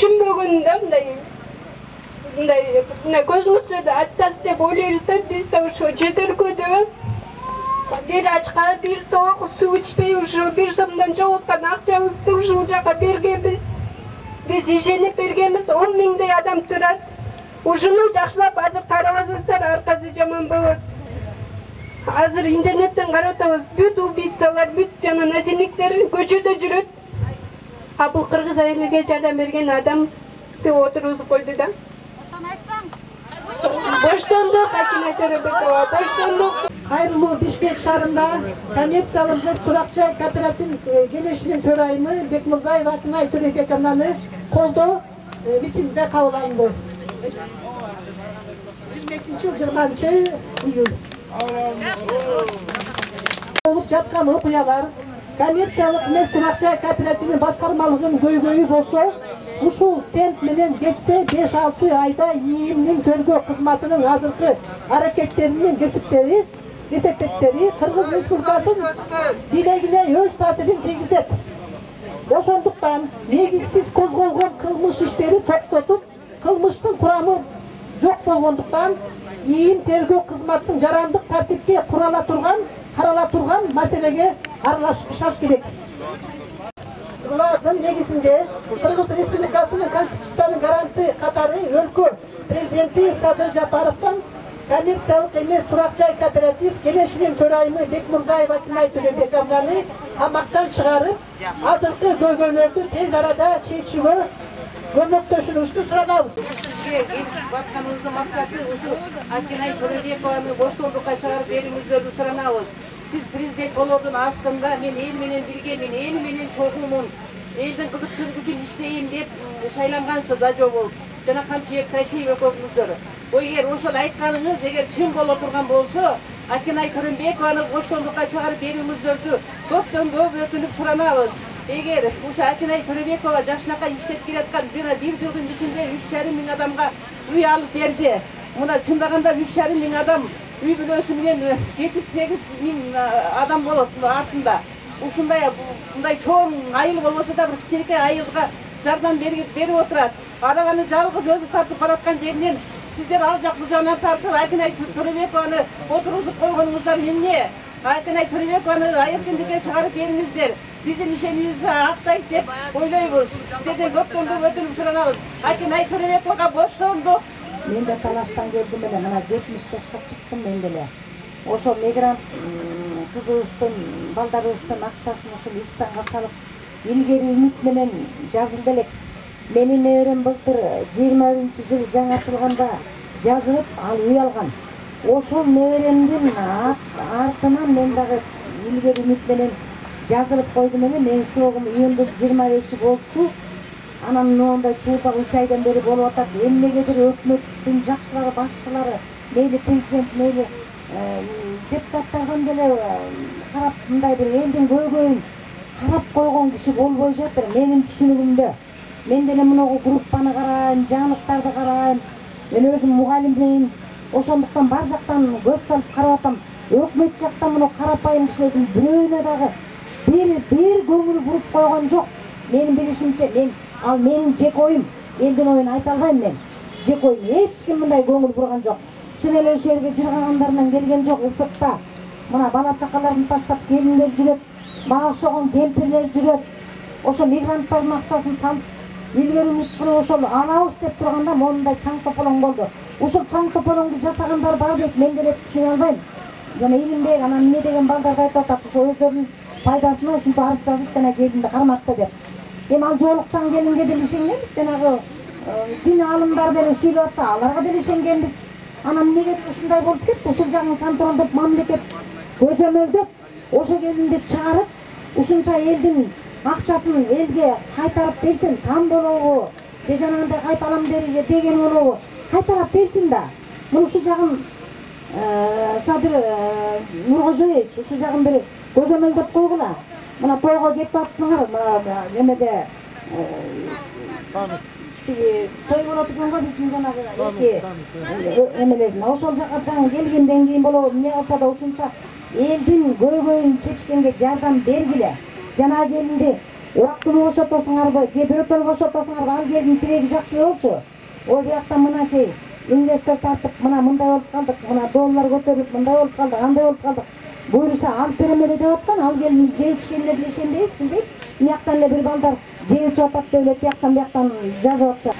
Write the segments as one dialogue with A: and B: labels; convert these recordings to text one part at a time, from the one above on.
A: түшүнбөгөндө мындай көзүңүздөрдү ачсаңыз деп ойлойбуз да, биз да ошо чет өлкөдө бир ачка бир тоок суу ичпей ушу бир сомдон жоготкон акчабызды ушул жака бергенбиз. Биз ишенип бергенбиз, 10 миңдей адам турат. Ушуну жакшылап азыр карабасаңыздар аркасы жаман болот. Азыр интернеттен карап атабыз, бүт убийцалар, бүт жана насилниктер көчөдө жүрөт. А бул кыргыз элиге жардам берген адам деп отургузуп койду да. Боштондук Акинай Төрөбекова, боштондук.
B: Кайрылуу Бишкек шаарында коммерциялык эмес турак жай кооператив кеңешинин төрайымы Бекмурзаева Акинай Төрөбековнаны колдоо митингде кабыл алынды. 22-20 июль. Болуп жаткан окуялар коммерциялык эмес турак жай кооперативинин башкармалыгынын көйгөйү болсо, ушул темп менен кетсе 5-6 айда ИИМдин төргөө кызматынын азыркы аракеттеринин кесепеттери Кыргыз Республикасынын бийлигине өз таасирин тийгизет. Ошондуктан негизсиз козголгон кылмыш иштери токтотуп, кылмыштын курамы жок болгондуктан ИИМ тергөө кызматынын жарандык тартипке карала турган маселеге аралашыш керек. Булардын негизинде Кыргыз Республикасынын Конституциянын гаранты катары өлкө президенти Садыр Жапаровдон коммерциялык эмес турак жай кооператив кеңешинин төрайымы Бекмурзаева Акинай Төрөбековнаны камактан чыгарып, азыркы көйгөйлөрдү тез арада чечүүгө көмөктөшүңүздү суранабыз.
C: Сизге келип атканыбыздын максаты ушу Акинай Төрөбекованы боштондукка чыгарып берүүңүздөрдү суранабыз. Siz prezident болоодун астында мен эл менен биргемин, эл менен чогумун, элдин кызыкчылыгы үчүн иштейм деп шайлангансыз да жобол. Жана Камчыбек Тайшиев экөөңүздөр. Эгер ошол айтканыңыз эгер чын боло турган болсо, Акинай Төрөбекованы боштондукка чыгарып берүүңүздөрдү көптөн көп өтүнүп суранабыз. Эгер ушу Акинай Төрөбекова жашынакай иштеп келаткан жана 1 жылдын ичинде 3,5 миң адамга үй алып берди. Мына чындаганда 3,5 миң адам үй бүлөсү менен 7-8 миң адам болот артында. Ушундай мындай чоң айыл болбосо да бир кичинекей айылга жардам берип отурат. Араганы жалгыз өзү тартып бараткан жеринен сиздер ал жак бул жагынан тартып Акинай Төрөбекованы отургузуп койгонуңуздар эмне? Акинай Төрөбекованы айыркындыкка чыгарып бериңиздер. Биздин ишенимибизди актайт деп ойлойбуз. Сиздерден көптөн көп өтүнүп суранабыз. Акинай Төрөбековага боштондук.
B: Мен де Таластан келдим эле, мына 70 жашка чыктым мен деле. Ошо мигрант кызыбыздын, балдарыбыздын акчасын ушул Ихсанга салып, илгери үмүт менен жазылды элек. Менин неберем былтыр 20-жыл жаңы ачылганда жазылып, ал үй алган. Ошол неберемдин артынан мен дагы илгери үмүт менен жазылып койдум эле. Менин срогум июндун 25-и болчу. Анан мондай чуурдак 3 айдан бери болуп атат. Эмнегедир өкмөттүн жакшылары, башчылары, мейли президент, мейли депутаттардан деле карап, мындай бир элдин көйгөйүн карап койгон киши болбой жатыр. Менин түшүнүгүмдө. Мен деле мунагу группаны карайм, жаңылыктарды карайм. Мен өзүм мугалиммин. Ошондуктан бар жактан көз салып карап атам. Өкмөт жактан муну карапайым кишилердин бирөөнө дагы бир көңүл буруп койгон жок. Менин билишимче, ал менин жеке оюм. Элдин оюн айта албайм мен. Жеке оюм. Эч ким мындай көңүл бурган жок. Чын эле ошол жерге жыргагандарынан келген жок. Ысыкта мына бала чакаларын таштап келиндер жүрөт, мага окшогон кемпирлер жүрөт. Ошо мигранттардын акчасын салып, илгери үмүткүнү ошол алабыз деп турганда мондай чаң тополоң болду. Ушул чаң тополоңду жасагандар бар дейт, мен деле түшүнө албайм. Жана Илимбек анан эмне деген балдар айтып атат, өздөрүнүн пайдасына ушинтип арыз жазып жана келинди карматты деп. Эми ал жоолукчан келинге деле ишенгенбиз, жанагы дин аалымдар деле сүйлөп атса, аларга деле ишенгенбиз. Анан эмнеге ушундай болуп кетти? Ушул жагын контролдоп, мамлекет көзөмөлдөп, ошо келинди чыгарып, ушунча элдин акчасын элге кайтарып берсин, там болобу, же жанагындай кайталам деген болобу, кайтарып берсин да. Мына ушул жагын Садыр Нуркожоевич ушул жагын бир көзөмөлдөп койгула. Мына тойго кетип атсыңар, мына эмеде той болот экенго биздин жанагы эки эмелердин. Ошол жактан келгенден кийин болобу, эмне кылса да ушунча элдин көйгөйүн чечкенге жардам бергиле. Жана келинди Убактылуу бошотосуңарбы, же бирөтөлүк бошотосуңарбы, ал жердин тиреги жакшы болчу. Ол жактан мынакей инвестор тартып, мындай болуп калдык, мына доллар көтөрүлүп, мындай болуп калдык, андай болуп калдык. Буюрса алып береме деп аткан, ал келин жейтишкенде билишенбейсиз дейт. Бияктан эле бир балдар жейтип атат деп эле бияктан жазып атышат.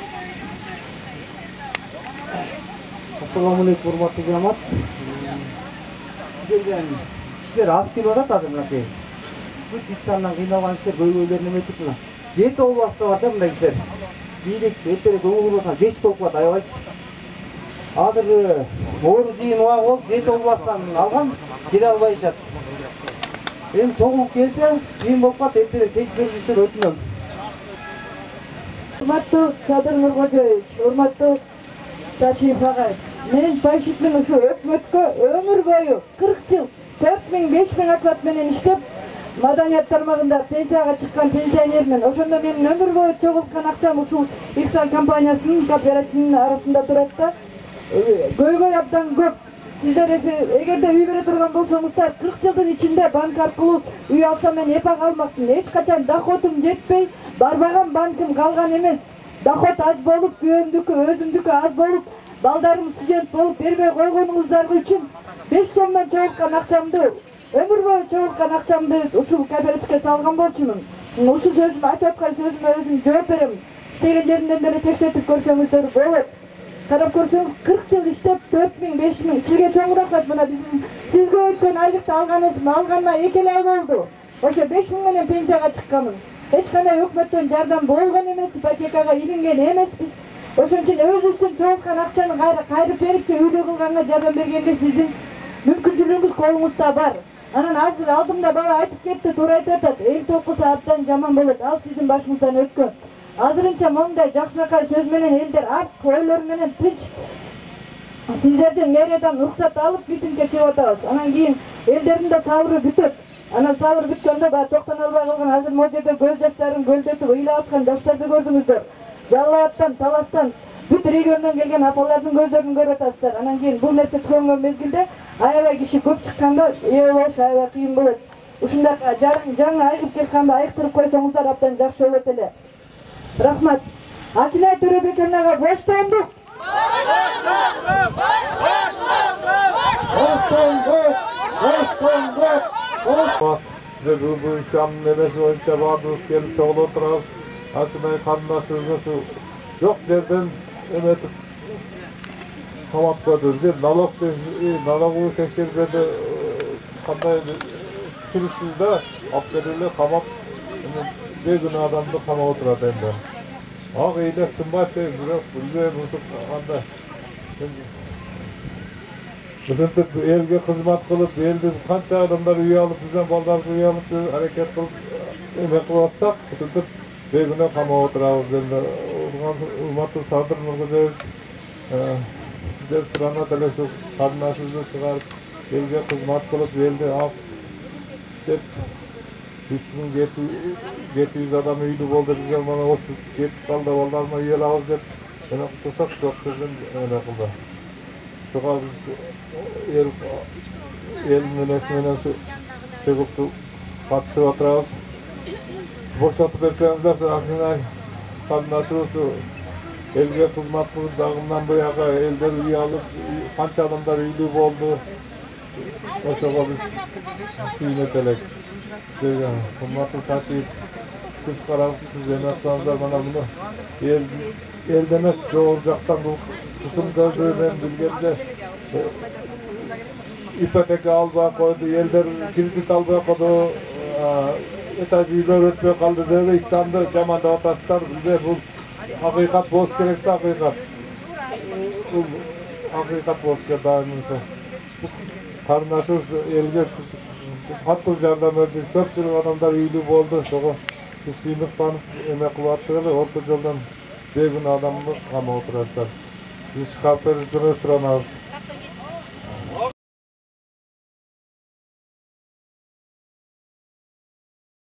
D: Assalamu alaikum hurmatly jamoat. Kişiler az kelip atат азыр мынакей. Bu Türkistandan kıynalan kişiler көйгөйлөрүн эме этип мына. Жети областта бар да мындай кишилер. Бийлик эртеге көңүл бурса кеч болуп калат аябай. Азыр оор жыйын убагы болуп жети областтан алган, келе албайшат. Эми чогулуп келсе, кийин болуп калат, эртеге чечип беришти өтүнөм.
A: Урматтуу Садыр Нуркожоевич, урматтуу Ташиев агай, мен фашизмдин ушу өкмөткө өмүр бою 40 жыл 4000-5000 оклад менен иштеп, маданият тармагында пенсияга чыккан пенсионермин. Ошондо менин өмүр бою чогулткан акчам ушул Ихсан компаниясынын кооперативинин арасында турат да. Көйгөй абдан көп. Сиздер эгерде үй бере турган болсоңуздар, 40 жылдын ичинде банк аркылуу үй алсам мен эпак алмакмын. Эч качан доходум жетпей, барбаган банкым калган эмес. Доход аз болуп, күйөөмдүкү, өзүмдүкү аз болуп, балдарым студент болуп бербей койгонуңуздар үчүн 5 сомдон чогулткан акчамды, өмүр бою чогулткан акчамды ушул кооперативге салган болчумун. Ушул сөзүмдү айтып аткан сөзүмө өзүм жооп берем. Иштеген жеримден деле текшертип көрсөңүздөр болот. Карап көрсөңүз 40 жыл иштеп 4000-5000 сизге чоң рахмат. Мына биздин сизге өткөн айлыкты алганыма 2 ай болду. Ошо 5000 менен пенсияга чыкканмын. Эч кандай өкмөттөн жардам болгон эмес, ипотекага илинген эмеспиз. Ошон үчүн өзүбүздүн чогулткан акчаны кайрып берип, үйлүү кылганга жардам бергенге сиздин мүмкүнчүлүгүңүз колуңузда бар. Анан азыр алдымда бала айтып кетти, туура айтып атат. Эл толкуса абдан жаман болот. Ал сиздин башыңыздан өткөн. Азырынча мондай жакшынакай сөз менен элдер ак ойлор менен тынч сиздердин мэриядан уруксат алып митингге чыгып атабыз. Анан кийин элдердин да сабыры бүтөт. Анан сабыр бүткөндө баягы токтон албай калган азыр могу жерде көз жаштарын көлдөтүп ыйлап аткан жаштарды көрдүңүздөр. Жалал Абадтан, Таластан, бүт региондон келген апалардын көздөрүн көрүп атасыздар. Анан кийин бул нерсе түгөнгөн мезгилде аябай киши көп чыкканда ээ болуш аябай кыйын болот. Ушундай жаңы айыгып келгенде айыктырып койсоңуздар абдан жакшы болот эле. Рахмат. Акинай Төрөбекенага боштондук.
E: Size bu işlemin nemesi boyunca bağımız gelip çoğul oturağız. Akınay karnılaştırıcısı yok derden emetip kamat gördüğünüz nalogu tekşirmede kanday sürüsüz de abdeliyle kamat bir gün adamda kama oturat ende. Ağ iyiyle sımbat değil, biraz bilmeye mutluluk anda. Bizimde elge hizmet kılıp, elde kança adamlar üye alıp, bizden baldarız üye alıp, hareket kılıp, emek kılatsak, bizimde bir güne kama oturağız. Urmatlı Sadır Nurkojevich, bizler sırana telesuk, karnasızı çıkarıp, elge hizmet kılıp, elde af, 3700 adam üylü oldu, bizden bana 30 kaldı, baldarıma üye alıp, bana kutusak çok sizin öyle kıldı. Şuğa biz el münesinden çıkıp katışıp oturağız. Boşatıp verseniizler, Akınay karnılaşırısı elge hizmet kılıp, dağından bu yaka elder üye alıp, kança adamlar üylü oldu. Oşağa biz suyunetelek. Hürmatlı Taşıyıp, siz kararısız emeksanızlar bana bunu el demez, çoğu ocaktan bu kısım gördüğünden bilgende ipoteka albaya koydu, elder kredit albaya koydu, etajı yüzler ötmeye kaldı dedi, İslam'da camanda vatandaşlar bize bu hakikat boz gerekse hakikat. Bu hakikat boz gerekse daimimse. Karnaşız elge hattız yardım verdi, çok sürü adamlar üylü oldu, çoğu suyunuklanıp emek kıvattırdı, orta yoldan bir gün adamı kama oturarlar. Biz kalperi sürü sıranağız.